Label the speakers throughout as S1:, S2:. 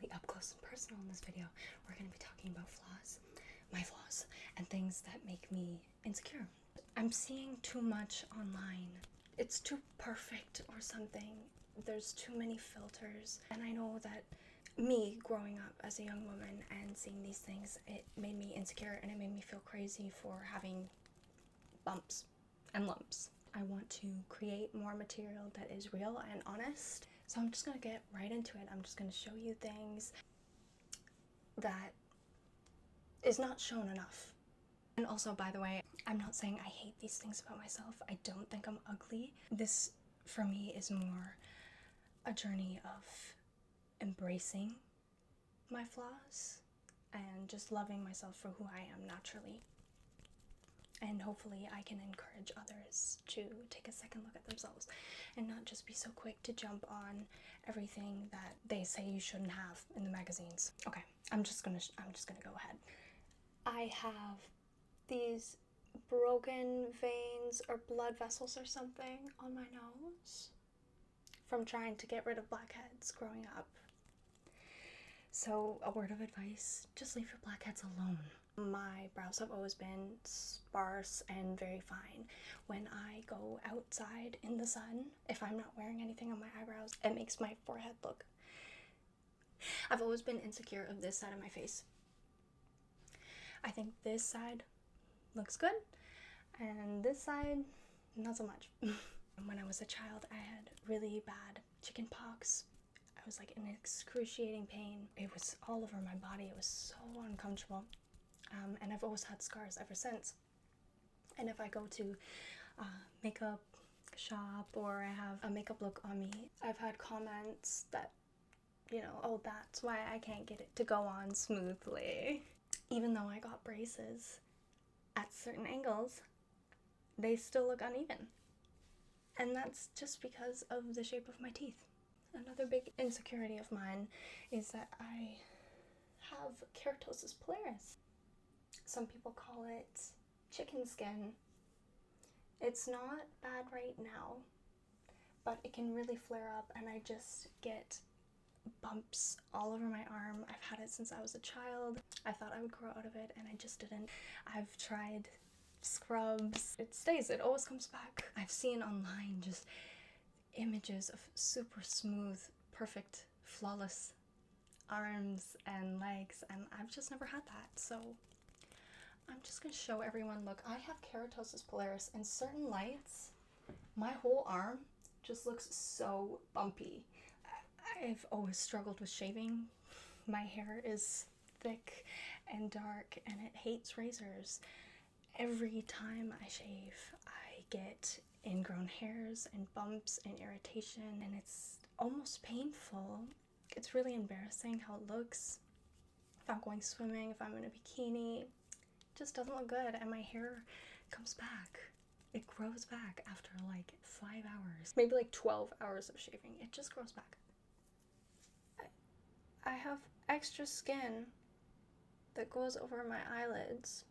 S1: really up close and personal in this video. We're going to be talking about flaws, my flaws, and things that make me insecure. I'm seeing too much online. It's too perfect or something. There's too many filters. And I know that me growing up as a young woman and seeing these things, it made me insecure and it made me feel crazy for having bumps and lumps. I want to create more material that is real and honest. So I'm just gonna get right into it. I'm just gonna show you things that is not shown enough. And also, by the way, I'm not saying I hate these things about myself. I don't think I'm ugly. This, for me, is more a journey of embracing my flaws and just loving myself for who I am naturally. And hopefully I can encourage others to take a second look at themselves and not just be so quick to jump on everything that they say you shouldn't have in the magazines. Okay, I'm just gonna go ahead. I have these broken veins or blood vessels or something on my nose from trying to get rid of blackheads growing up. So a word of advice, just leave your blackheads alone. My brows have always been sparse and very fine. When I go outside in the sun, if I'm not wearing anything on my eyebrows, it makes my forehead look. I've always been insecure of this side of my face. I think this side looks good, and this side, not so much. When I was a child, I had really bad chicken pox. I was like in excruciating pain. It was all over my body. It was so uncomfortable. And I've always had scars ever since. And if I go to a makeup shop or I have a makeup look on me, I've had comments that, oh, that's why I can't get it to go on smoothly. Even though I got braces at certain angles, they still look uneven. And that's just because of the shape of my teeth. Another big insecurity of mine is that I have keratosis pilaris. Some people call it chicken skin. It's not bad right now, but it can really flare up and I just get bumps all over my arm. I've had it since I was a child. I thought I would grow out of it and I just didn't. I've tried scrubs. It stays, it always comes back. I've seen online just images of super smooth, perfect, flawless arms and legs, and I've just never had that. So I'm just gonna show everyone, look, I have keratosis pilaris. In certain lights, my whole arm just looks so bumpy. I've always struggled with shaving. My hair is thick and dark and it hates razors. Every time I shave, I get ingrown hairs and bumps and irritation, and it's almost painful. It's really embarrassing how it looks. If I'm going swimming, if I'm in a bikini, it just doesn't look good, and my hair comes back. It grows back after like 5 hours, maybe like 12 hours of shaving. It just grows back. I have extra skin that goes over my eyelids,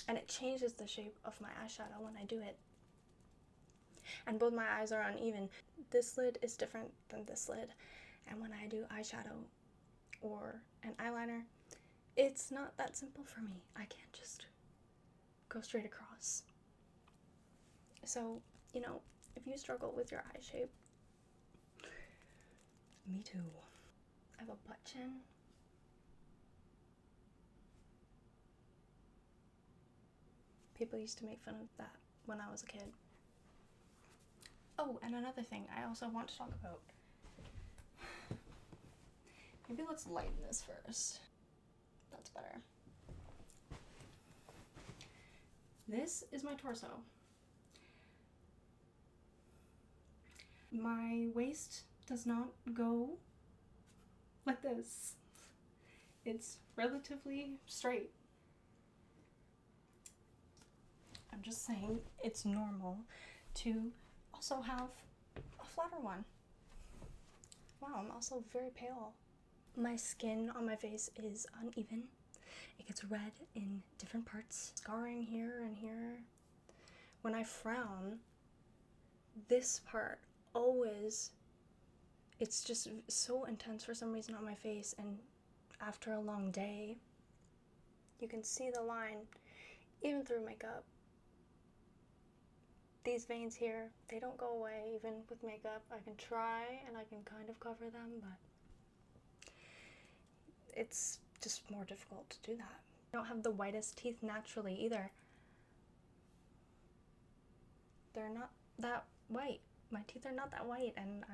S1: and it changes the shape of my eyeshadow when I do it. And both my eyes are uneven. This lid is different than this lid, and when I do eyeshadow or an eyeliner, it's not that simple for me. I can't just go straight across. So, if you struggle with your eye shape, me too. I have a butt chin. People used to make fun of that when I was a kid. Oh, and another thing I also want to talk about. Maybe let's lighten this first. That's better. This is my torso. My waist does not go like this. It's relatively straight. I'm just saying it's normal to also have a flatter one. Wow, I'm also very pale. My skin on my face is uneven. It gets red in different parts. Scarring here and here. When I frown, this part always it's just so intense for some reason on my face, and after a long day, you can see the line even through makeup. These veins here, they don't go away even with makeup. I can try and I can kind of cover them, but it's just more difficult to do that. I don't have the whitest teeth naturally either. They're not that white. My teeth are not that white, and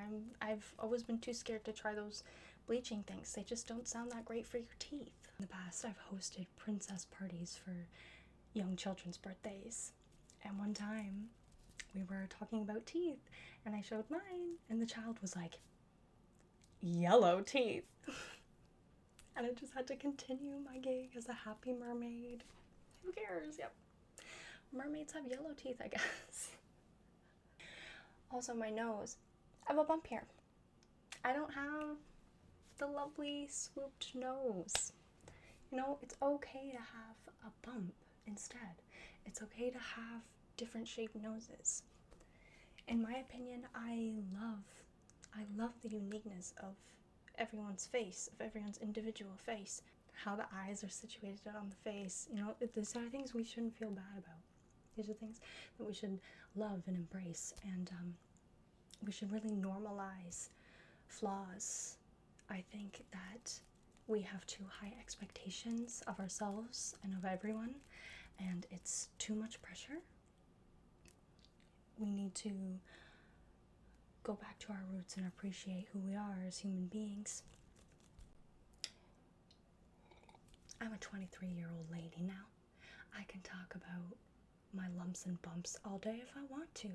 S1: I've always been too scared to try those bleaching things. They just don't sound that great for your teeth. In the past, I've hosted princess parties for young children's birthdays, and one time we were talking about teeth, and I showed mine, and the child was like, yellow teeth. And I just had to continue my gig as a happy mermaid. Who cares? Yep. Mermaids have yellow teeth, I guess. Also, my nose. I have a bump here. I don't have the lovely swooped nose. You know, it's okay to have a bump instead. It's okay to have different shaped noses. In my opinion, I love the uniqueness of everyone's face, of everyone's individual face. How the eyes are situated on the face. You know, these are things we shouldn't feel bad about. These are things that we should love and embrace, and we should really normalize flaws. I think that we have too high expectations of ourselves and of everyone, and it's too much pressure. We need to go back to our roots and appreciate who we are as human beings. I'm a 23-year-old lady now. I can talk about my lumps and bumps all day if I want to.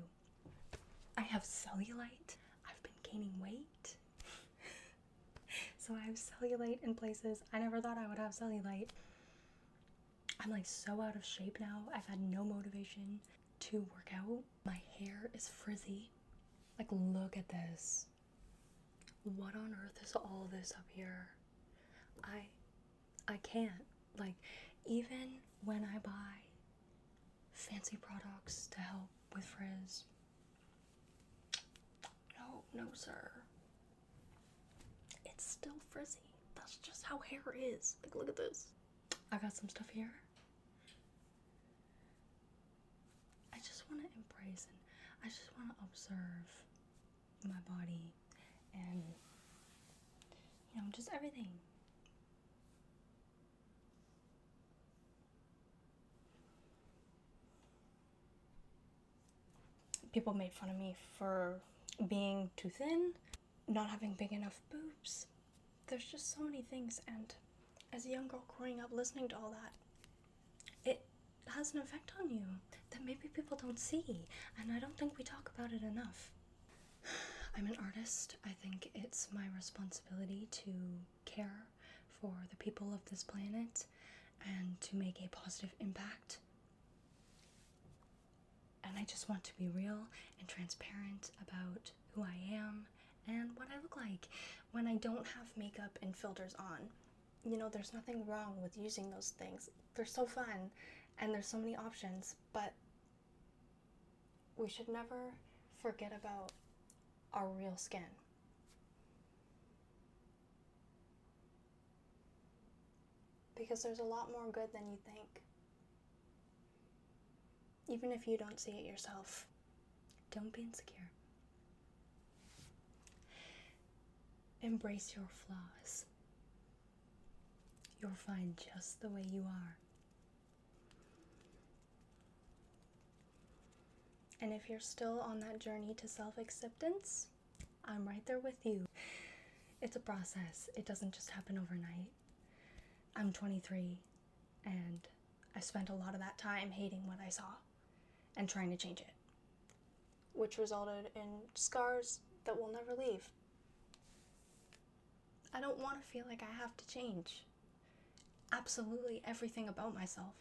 S1: I have cellulite. I've been gaining weight. So I have cellulite in places I never thought I would have cellulite. I'm like so out of shape now. I've had no motivation to work out. My hair is frizzy. Like, look at this. What on earth is all this up here? I can't. Like, even when I buy fancy products to help with frizz, no sir. It's still frizzy. That's just how hair is. Like, look at this. I got some stuff here. I just want to embrace, and I just want to observe my body and, you know, just everything. People made fun of me for being too thin, not having big enough boobs. There's just so many things, and as a young girl growing up listening to all that, it has an effect on you that maybe people don't see, and I don't think we talk about it enough. I'm an artist. I think it's my responsibility to care for the people of this planet and to make a positive impact. And I just want to be real and transparent about who I am and what I look like when I don't have makeup and filters on. You know, there's nothing wrong with using those things. They're so fun and there's so many options, but we should never forget about our real skin. Because there's a lot more good than you think. Even if you don't see it yourself, don't be insecure. Embrace your flaws. You're fine just the way you are. And if you're still on that journey to self-acceptance, I'm right there with you. It's a process. It doesn't just happen overnight. I'm 23, and I spent a lot of that time hating what I saw and trying to change it, which resulted in scars that will never leave. I don't want to feel like I have to change absolutely everything about myself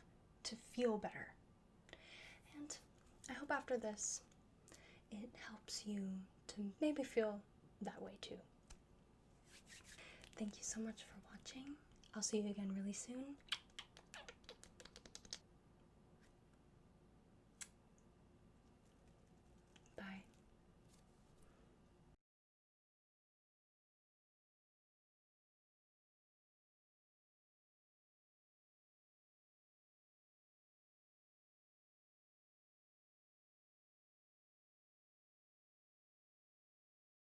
S1: to feel better. And I hope after this, it helps you to maybe feel that way too. Thank you so much for watching. I'll see you again really soon.